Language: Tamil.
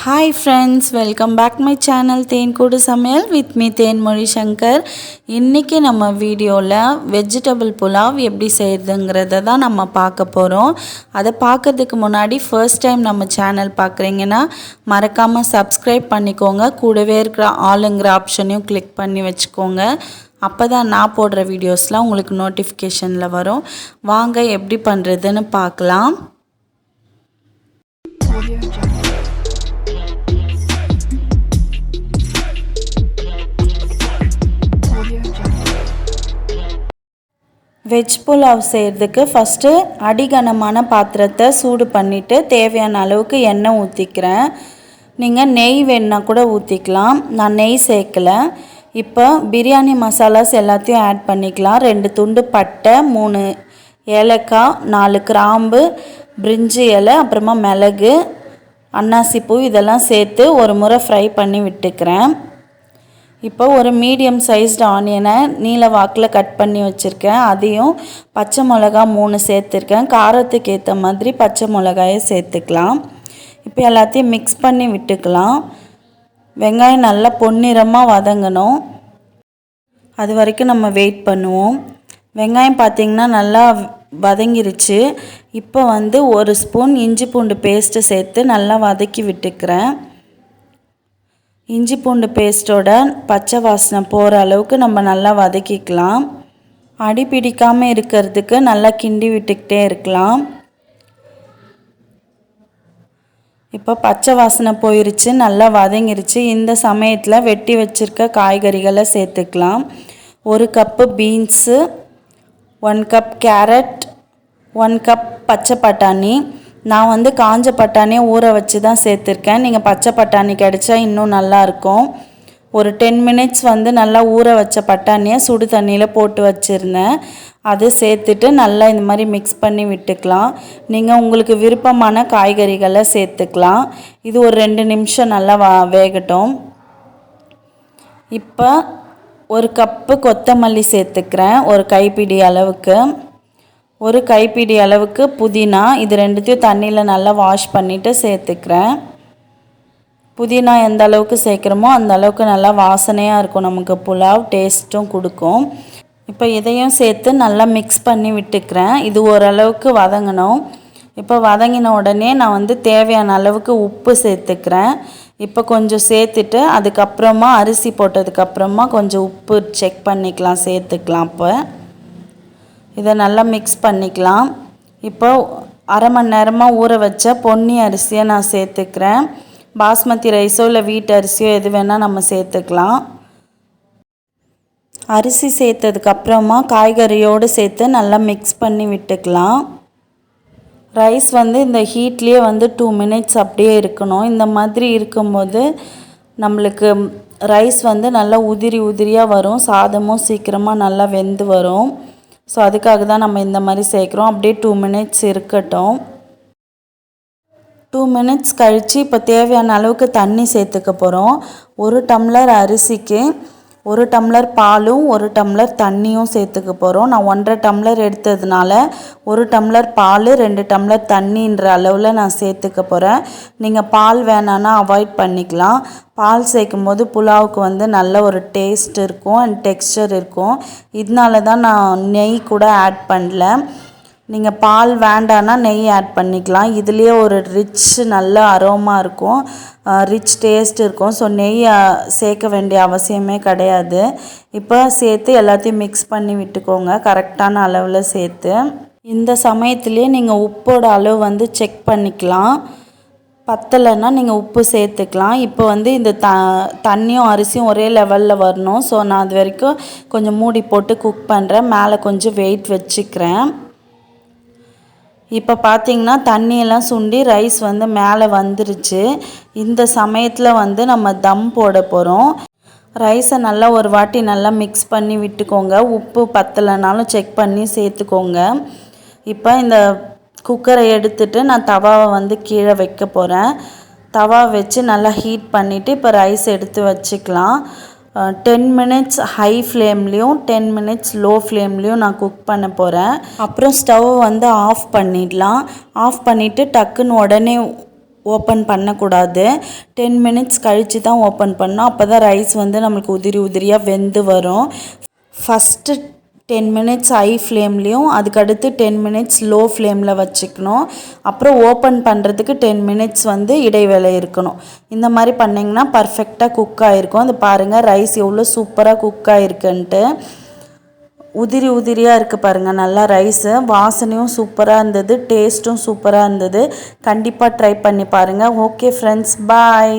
Hi friends, welcome back my channel தேன்கூடு சமையல் with me தேன்மொழி சங்கர். இன்னைக்கு நம்ம வீடியோவில் வெஜிடபிள் புலாவ் எப்படி செய்கிறதுங்கிறத தான் நம்ம பார்க்க போகிறோம். அதை பார்க்கறதுக்கு முன்னாடி ஃபர்ஸ்ட் டைம் நம்ம சேனல் பார்க்குறீங்கன்னா மறக்காமல் சப்ஸ்கிரைப் பண்ணிக்கோங்க. கூடவே இருக்கிற ஆளுங்கிற ஆப்ஷனையும் கிளிக் பண்ணி வச்சுக்கோங்க. அப்போ தான் நான் போடுற வீடியோஸ்லாம் உங்களுக்கு நோட்டிஃபிகேஷனில் வரும். வாங்க எப்படி பண்ணுறதுன்னு பார்க்கலாம். வெஜ் புலாவ் செய்கிறதுக்கு ஃபஸ்ட்டு அடிகனமான பாத்திரத்தை சூடு பண்ணிவிட்டு தேவையான அளவுக்கு எண்ணெய் ஊற்றிக்கிறேன். நீங்கள் நெய் வேணுன்னா கூட ஊற்றிக்கலாம். நான் நெய் சேர்க்கலை. இப்போ பிரியாணி மசாலாஸ் எல்லாத்தையும் ஆட் பண்ணிக்கலாம். 2 துண்டு பட்டை, 3 ஏலக்காய், 4 கிராம்பு, பிரிஞ்சி இலை, அப்புறமா மிளகு, அன்னாசிப்பூ இதெல்லாம் சேர்த்து ஒரு முறை ஃப்ரை பண்ணி விட்டுக்கிறேன். இப்போ ஒரு மீடியம் சைஸ்டு ஆனியனை நீல வாக்கில் கட் பண்ணி வச்சுருக்கேன். அதையும் பச்சை மிளகா 3 சேர்த்துருக்கேன். காரத்துக்கு ஏற்ற மாதிரி பச்சை மிளகாயை சேர்த்துக்கலாம். இப்போ எல்லாத்தையும் மிக்ஸ் பண்ணி விட்டுக்கலாம். வெங்காயம் நல்லா பொன்னிறமாக வதங்கணும். அது வரைக்கும் நம்ம வெயிட் பண்ணுவோம். வெங்காயம் பார்த்திங்கன்னா நல்லா வதங்கிருச்சு. இப்போ ஒரு ஸ்பூன் இஞ்சி பூண்டு பேஸ்ட்டு சேர்த்து நல்லா வதக்கி விட்டுக்கிறேன். இஞ்சி பூண்டு பேஸ்ட்டோட பச்சை வாசனை போகிற அளவுக்கு நம்ம நல்லா வதக்கிக்கலாம். அடி பிடிக்காமல் இருக்கிறதுக்கு நல்லா கிண்டி விட்டுக்கிட்டே இருக்கலாம். இப்போ பச்சை வாசனை போயிருச்சு, நல்லா வதங்கிருச்சு. இந்த சமயத்தில் வெட்டி வச்சுருக்க காய்கறிகளை சேர்த்துக்கலாம். 1 cup beans, 1 cup carrot, 1 cup பச்சை பட்டாணி. நான் காஞ்ச பட்டாணியை ஊற வச்சு தான் சேர்த்துருக்கேன். நீங்கள் பச்சை பட்டாணி கிடைச்சா இன்னும் நல்லாயிருக்கும். ஒரு 10 மினிட்ஸ் நல்லா ஊற வச்ச பட்டாணியை சுடு தண்ணியில் போட்டு வச்சுருந்தேன். அதை சேர்த்துட்டு நல்லா இந்த மாதிரி மிக்ஸ் பண்ணி விட்டுக்கலாம். நீங்கள் உங்களுக்கு விருப்பமான காய்கறிகளை சேர்த்துக்கலாம். இது ஒரு 2 நிமிஷம் நல்லா வேகட்டும். இப்போ 1 கப்பு கொத்தமல்லி சேர்த்துக்கிறேன், ஒரு கைப்பிடி அளவுக்கு. 1 கைப்பிடி அளவுக்கு புதினா. இது 2த்தையும் தண்ணியில் நல்லா வாஷ் பண்ணிவிட்டு சேர்த்துக்கிறேன். புதினா எந்த அளவுக்கு சேர்க்குறோமோ அந்த அளவுக்கு நல்லா வாசனையாக இருக்கும், நமக்கு புலாவ் டேஸ்ட்டும் கொடுக்கும். இப்போ இதையும் சேர்த்து நல்லா மிக்ஸ் பண்ணி விட்டுக்கிறேன். இது ஓரளவுக்கு வதங்கணும். இப்போ வதங்கின உடனே நான் தேவையான அளவுக்கு உப்பு சேர்த்துக்கிறேன். இப்போ கொஞ்சம் சேர்த்துட்டு அதுக்கப்புறமா அரிசி போட்டதுக்கப்புறமா கொஞ்சம் உப்பு செக் பண்ணிக்கலாம், சேர்த்துக்கலாம். இப்போ இதை நல்லா மிக்ஸ் பண்ணிக்கலாம். இப்போ அரை மணி நேரமாக ஊற வச்ச பொன்னி அரிசியை நான் சேர்த்துக்கிறேன். பாஸ்மதி ரைஸோ இல்லை வீட்டு அரிசியோ எது வேணால் நம்ம சேர்த்துக்கலாம். அரிசி சேர்த்ததுக்கப்புறமா காய்கறியோடு சேர்த்து நல்லா மிக்ஸ் பண்ணி விட்டுக்கலாம். ரைஸ் இந்த ஹீட்லேயே 2 மினிட்ஸ் அப்படியே இருக்கணும். இந்த மாதிரி இருக்கும்போது நம்மளுக்கு ரைஸ் நல்லா உதிரி உதிரியாக வரும். சாதமும் சீக்கிரமாக நல்லா வெந்து வரும். ஸோ அதுக்காக தான் நம்ம இந்த மாதிரி சேர்க்குறோம். அப்படியே 2 மினிட்ஸ் இருக்கட்டும். 2 மினிட்ஸ் கழித்து இப்போ தேவையான அளவுக்கு தண்ணி சேர்த்துக்க போகிறோம். 1 டம்ளர் அரிசிக்கு 1 டம்ளர் பாலும் 1 டம்ளர் தண்ணியும் சேர்த்துக்க போகிறோம். நான் 1.5 டம்ளர் எடுத்ததுனால 1 டம்ளர் பால் 2 டம்ளர் தண்ணின்ற அளவில் நான் சேர்த்துக்க போகிறேன். நீங்கள் பால் வேணான்னா அவாய்ட் பண்ணிக்கலாம். பால் சேர்க்கும் போது புலாவுக்கு நல்ல ஒரு டேஸ்ட் இருக்கும் அண்ட் டெக்ஸ்டர் இருக்கும். இதனால தான் நான் நெய் கூட ஆட் பண்ணல. நீங்கள் பால் வேண்டான்னா நெய் ஆட் பண்ணிக்கலாம். இதுலேயே ஒரு ரிச் நல்ல அரோமா இருக்கும், ரிச் டேஸ்ட் இருக்கும். ஸோ நெய் சேர்க்க வேண்டிய அவசியமே கிடையாது. இப்போ சேர்த்து எல்லாத்தையும் மிக்ஸ் பண்ணி விட்டுக்கோங்க, கரெக்டான அளவில் சேர்த்து. இந்த சமயத்துலேயே நீங்கள் உப்போட அளவு செக் பண்ணிக்கலாம். பத்தலைன்னா நீங்கள் உப்பு சேர்த்துக்கலாம். இப்போ இந்த தண்ணியும் அரிசியும் ஒரே லெவலில் வரணும். ஸோ நான் அது வரைக்கும் கொஞ்சம் மூடி போட்டு குக் பண்ணுறேன். மேலே கொஞ்சம் வெயிட் வச்சுக்கிறேன். இப்போ பார்த்திங்கன்னா தண்ணியெல்லாம் சுண்டி ரைஸ் மேலே வந்துருச்சு. இந்த சமயத்தில் நம்ம தம் போட போகிறோம். ரைஸை நல்லா ஒரு வாட்டி நல்லா மிக்ஸ் பண்ணி விட்டுக்கோங்க. உப்பு பத்தலைனாலும் செக் பண்ணி சேர்த்துக்கோங்க. இப்போ இந்த குக்கரை எடுத்துகிட்டு நான் தவாவை கீழே வைக்க போகிறேன். தவாவை வச்சு நல்லா ஹீட் பண்ணிவிட்டு இப்போ ரைஸ் எடுத்து வச்சுக்கலாம். 10 மினிட்ஸ் ஹை ஃப்ளேம்லேயும் 10 மினிட்ஸ் லோ ஃப்ளேம்லேயும் நான் குக் பண்ண போகிறேன். அப்புறம் ஸ்டவ் ஆஃப் பண்ணிடலாம். ஆஃப் பண்ணிவிட்டு டக்குன்னு உடனே ஓப்பன் பண்ணக்கூடாது. 10 மினிட்ஸ் கழித்து தான் ஓப்பன் பண்ணணும். அப்போ தான் ரைஸ் வந்து நம்மளுக்கு உதிரி உதிரியாக வெந்து வரும். ஃபஸ்ட்டு 10 மினிட்ஸ் ஹை ஃப்ளேம்லேயும் அதுக்கடுத்து 10 மினிட்ஸ் லோ ஃப்ளேமில் வச்சுக்கணும். அப்புறம் ஓப்பன் பண்ணுறதுக்கு 10 மினிட்ஸ் வந்து இடைவேளை இருக்கணும். இந்த மாதிரி பண்ணிங்கன்னா பர்ஃபெக்டாக குக் ஆகிருக்கும். அது பாருங்கள் ரைஸ் எவ்வளோ சூப்பராக குக் ஆகிருக்குன்ட்டு. உதிரி உதிரியாக இருக்குது பாருங்கள் நல்லா ரைஸு. வாசனையும் சூப்பராக இருந்தது, டேஸ்ட்டும் சூப்பராக இருந்தது. கண்டிப்பாக ட்ரை பண்ணி பாருங்கள். ஓகே ஃப்ரெண்ட்ஸ், பாய்.